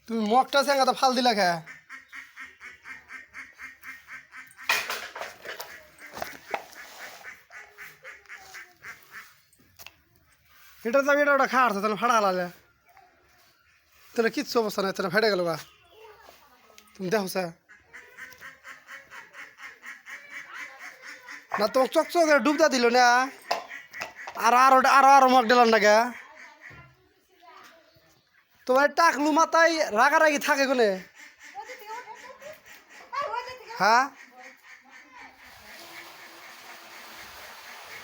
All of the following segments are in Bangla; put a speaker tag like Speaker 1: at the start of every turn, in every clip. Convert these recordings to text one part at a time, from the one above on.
Speaker 1: তুমি মগটা চেঙ্গাটা ফাল দিলা খা এটা যাবি এটা ওটা খাওয়ার তাহলে ফাড়া হালালে তাহলে কিচ্ছু অবস্থা নাই তাহলে ফেটে গেল গা তুমি দেখো স্যার না তোমাকে চকচক ডুবদা দিল না আরো মগ দিলাম না গে তোমার টাকলু মাথায় রাগারাগি থাকে কোনে হ্যাঁ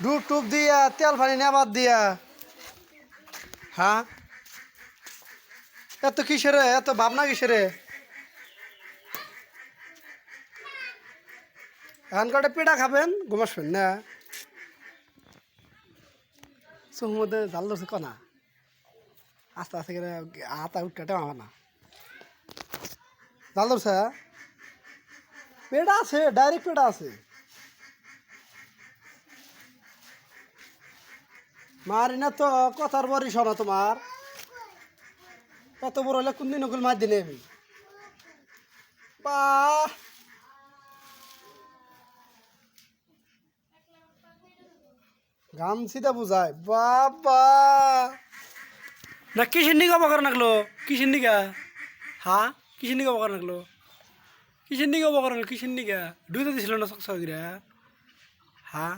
Speaker 1: ডুব টুপ দিয়া তেল পানি নেবার দিয়া হ্যাঁ এত কিসের এত ভাবনা কিসের এখন কটা পিঠা খাবেন ঘুমাসবেন না চোখ মধ্যে জাল ধরছে কনা আস্তে আস্তে করে হাতা উঠকাটে আমার না জাল ধরছে পেটা আছে ডাইরেক্ট পেটা আছে মারি না তো কথার বরি শোনা তোমার এত বড় হলে কোন দিন ওগুলো মার দিলে আমি বা গাম সিধা বুঝায় বাবা না কিসের নিগা বকার নাগলো কিসের নিগা হ্যাঁ কিসের নিগা বকার নাগলো কিসের নিগা বকার নাগলো কিসের নিগা দুইটা দিছিল না চকচকিরা হ্যাঁ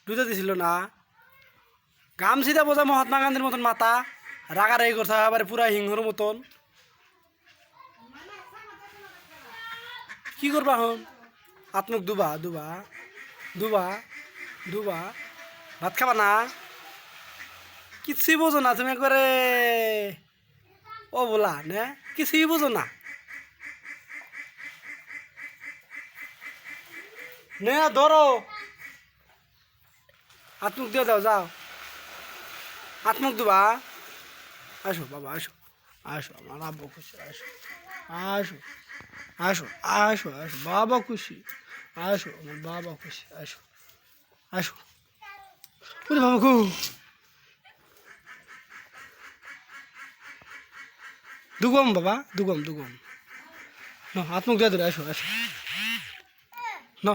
Speaker 1: দুইটা দিছিল না গাম সিধা বোঝা মহাত্মা গান্ধীর মতন মাথা রাগারাগি করছে আবার পুরা হিংহর মতন কি করবা হন আত্মক দুবা দুবা দুবা দুবা ভাত খাবা না কিছুই বোঝো না তুমি একবারে ও বলা না কিছুই বোঝো না নে ধরো আত্মক দিয়ে দাও যাও আত্মক দুবা আসো বাবা আসো আসো আমার আব্বু খুশি আসো আসো আসো আসো আসো বাবা খুশি আসো আমার বাবা খুশি আসো আসো ওরে বাবা গো দুগম বাবা দুগম দুগম ন হাত মুখ দিয়ে ধরে আসো আসো ন